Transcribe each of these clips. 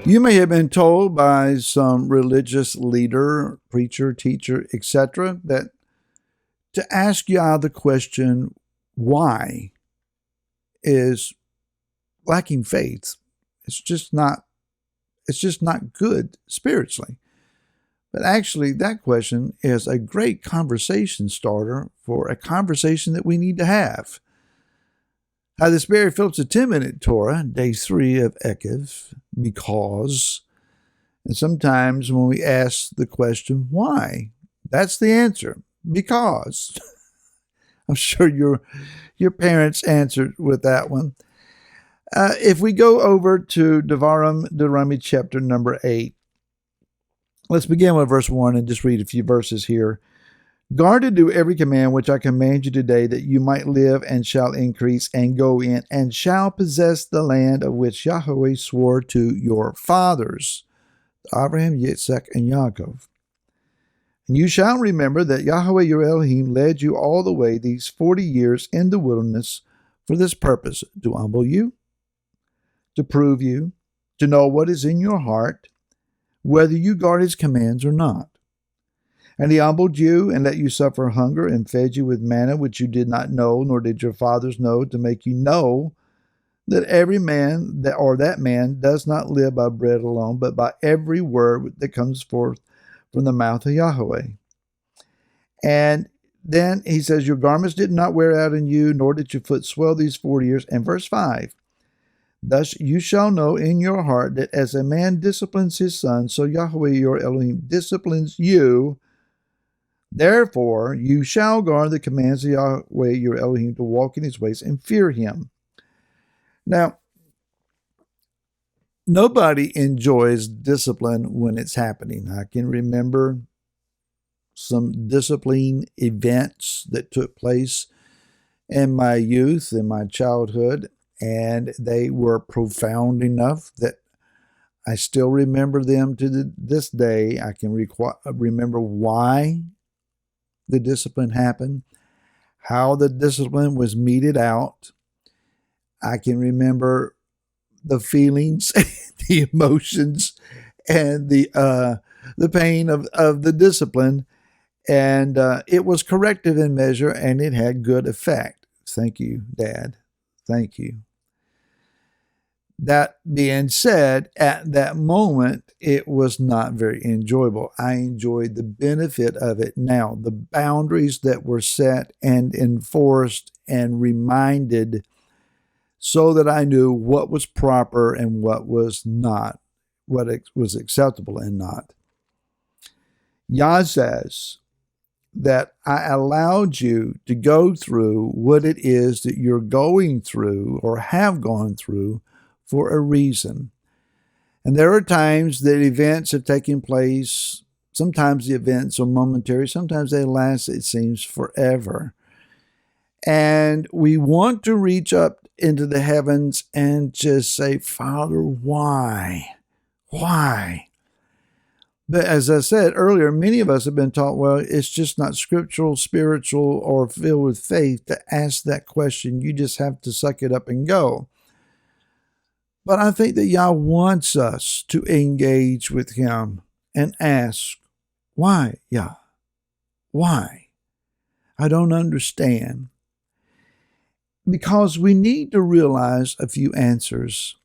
You may have been told by some religious leader, preacher, teacher, etc., that to ask Yah the question, why, is lacking faith. It's just not good spiritually. But actually, that question is a great conversation starter for a conversation that we need to have. How the Spirit fills a 10-minute Torah, day 3 of Eikev, because, and sometimes when we ask the question, why? That's the answer, because. I'm sure your parents answered with that one. If we go over to Deuteronomy chapter number 8, let's begin with verse 1 and just read a few verses here. Guard to do every command which I command you today, that you might live and shall increase and go in and shall possess the land of which Yahweh swore to your fathers, Abraham, Yitzhak, and Yaakov. And you shall remember that Yahweh your Elohim led you all the way these 40 years in the wilderness for this purpose, to humble you, to prove you, to know what is in your heart, whether you guard his commands or not. And he humbled you and let you suffer hunger and fed you with manna which you did not know, nor did your fathers know, to make you know that every man that man does not live by bread alone, but by every word that comes forth from the mouth of Yahweh. And then he says, your garments did not wear out in you, nor did your foot swell these 40 years. And verse 5, thus you shall know in your heart that as a man disciplines his son, so Yahweh your Elohim disciplines you. Therefore, you shall guard the commands of Yahweh your Elohim to walk in his ways and fear him. Now, nobody enjoys discipline when it's happening. I can remember some discipline events that took place in my youth, in my childhood, and they were profound enough that I still remember them to this day. I can remember why the discipline happened, how the discipline was meted out. I can remember the feelings, the emotions, and the pain of the discipline. And it was corrective in measure, and it had good effect. Thank you, Dad. Thank you. That being said, at that moment, it was not very enjoyable. I enjoyed the benefit of it now. The boundaries that were set and enforced and reminded, so that I knew what was proper and what was not, what was acceptable and not. Yah says that I allowed you to go through what it is that you're going through or have gone through for a reason. And there are times that events have taken place. Sometimes the events are momentary. Sometimes they last, it seems, forever. And we want to reach up into the heavens and just say, Father, why? Why? But as I said earlier, many of us have been taught, well, it's just not scriptural, spiritual, or filled with faith to ask that question. You just have to suck it up and go. But I think that Yah wants us to engage with him and ask, why, Yah? Why? I don't understand. Because we need to realize a few answers.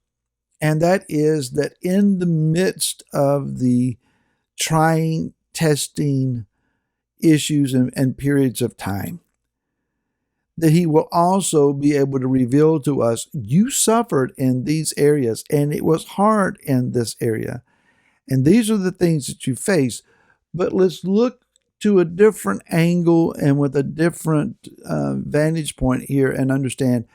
And that is that in the midst of the trying, testing issues and periods of time, that he will also be able to reveal to us, you suffered in these areas, and it was hard in this area. And these are the things that you face. But let's look to a different angle and with a different vantage point here and understand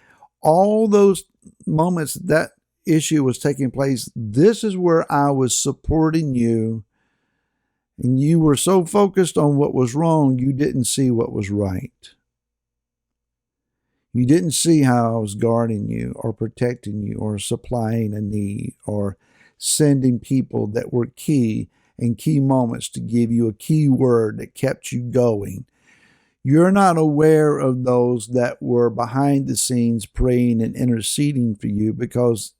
all those moments that issue was taking place. This is where I was supporting you. And you were so focused on what was wrong, you didn't see what was right. You didn't see how I was guarding you or protecting you or supplying a need or sending people that were key in key moments to give you a key word that kept you going. You're not aware of those that were behind the scenes praying and interceding for you because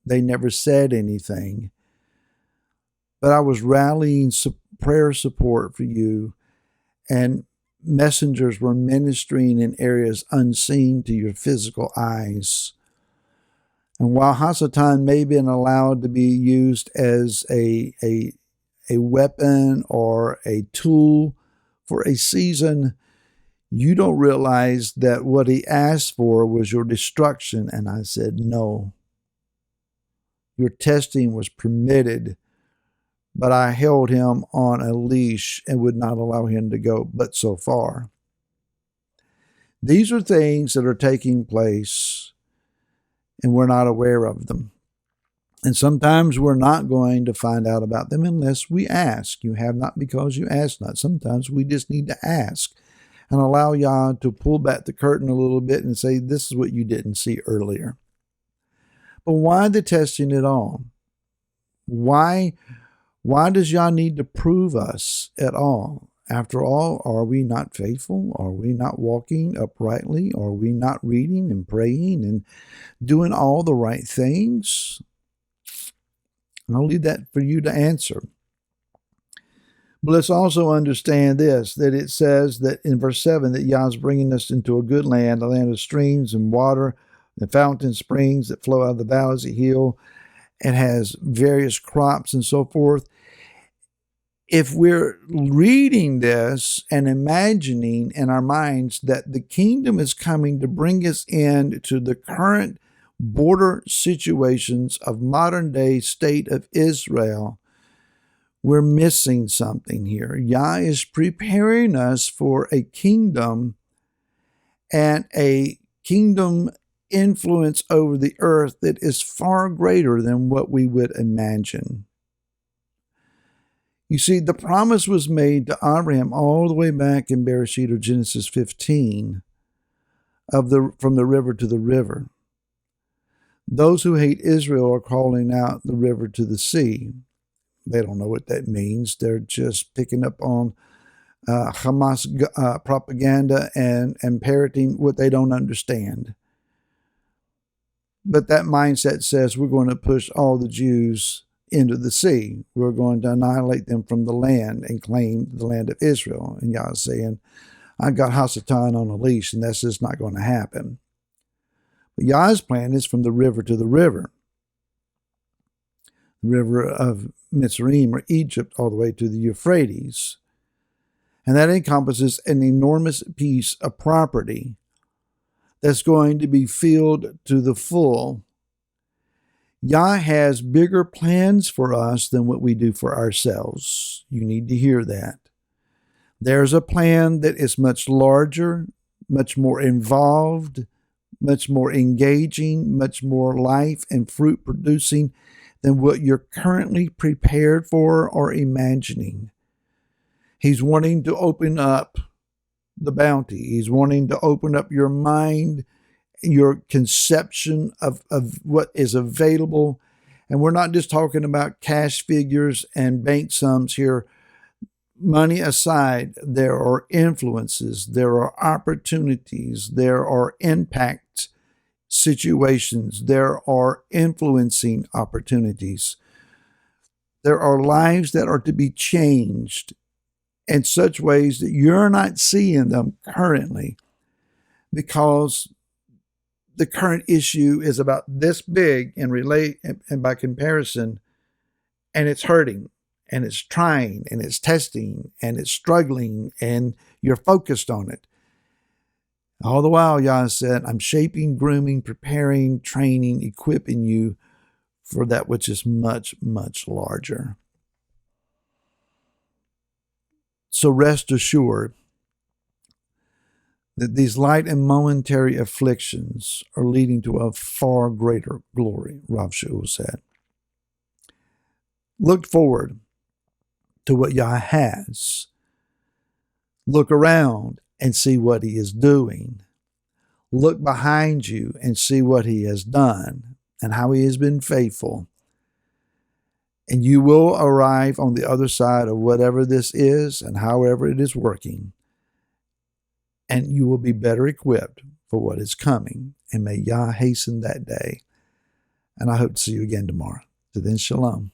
they never said anything. but I was rallying prayer support for you, and messengers were ministering in areas unseen to your physical eyes. And while Hasatan may have been allowed to be used as a weapon or a tool for a season, you don't realize that what he asked for was your destruction. And I said, no. Your testing was permitted, but I held him on a leash and would not allow him to go but so far. These are things that are taking place, and we're not aware of them. And sometimes we're not going to find out about them unless we ask. You have not because you ask not. Sometimes we just need to ask and allow Yah to pull back the curtain a little bit and say, this is what you didn't see earlier. But why the testing at all? Why does Yah need to prove us at all? After all, are we not faithful? Are we not walking uprightly? Are we not reading and praying and doing all the right things? I'll leave that for you to answer. But let's also understand this, that it says that in verse 7 that Yah is bringing us into a good land, a land of streams and water, the fountain springs that flow out of the valleys that heal, and has various crops and so forth. If we're reading this and imagining in our minds that the kingdom is coming to bring us into the current border situations of modern day state of Israel, we're missing something here. Yah is preparing us for a kingdom and a kingdom influence over the earth that is far greater than what we would imagine. You see, the promise was made to Abraham all the way back in Bereshit or Genesis 15 from the river to the river. Those who hate Israel are calling out the river to the sea. They don't know what that means. They're just picking up on Hamas propaganda and parroting what they don't understand. But that mindset says we're going to push all the Jews into the sea. We're going to annihilate them from the land and claim the land of Israel. And Yah is saying, I got Hasatan on a leash, and that's just not going to happen. But Yah's plan is from the river to the river of Mitzrayim or Egypt, all the way to the Euphrates. And that encompasses an enormous piece of property that's going to be filled to the full. Yah has bigger plans for us than what we do for ourselves. You need to hear that. There's a plan that is much larger, much more involved, much more engaging, much more life and fruit producing than what you're currently prepared for or imagining. He's wanting to open up the bounty. He's wanting to open up your mind, your conception of what is available. And we're not just talking about cash figures and bank sums here. Money aside, there are influences, there are opportunities, there are impact situations, there are influencing opportunities. There are lives that are to be changed in such ways that you're not seeing them currently, because the current issue is about this big and by comparison, and it's hurting, and it's trying, and it's testing, and it's struggling, and you're focused on it. All the while, Yah said, I'm shaping, grooming, preparing, training, equipping you for that which is much, much larger. So rest assured that these light and momentary afflictions are leading to a far greater glory, Rav Shaul said. Look forward to what Yah has. Look around and see what he is doing. Look behind you and see what he has done and how he has been faithful. And you will arrive on the other side of whatever this is and however it is working. And you will be better equipped for what is coming. And may Yah hasten that day. And I hope to see you again tomorrow. So then, shalom.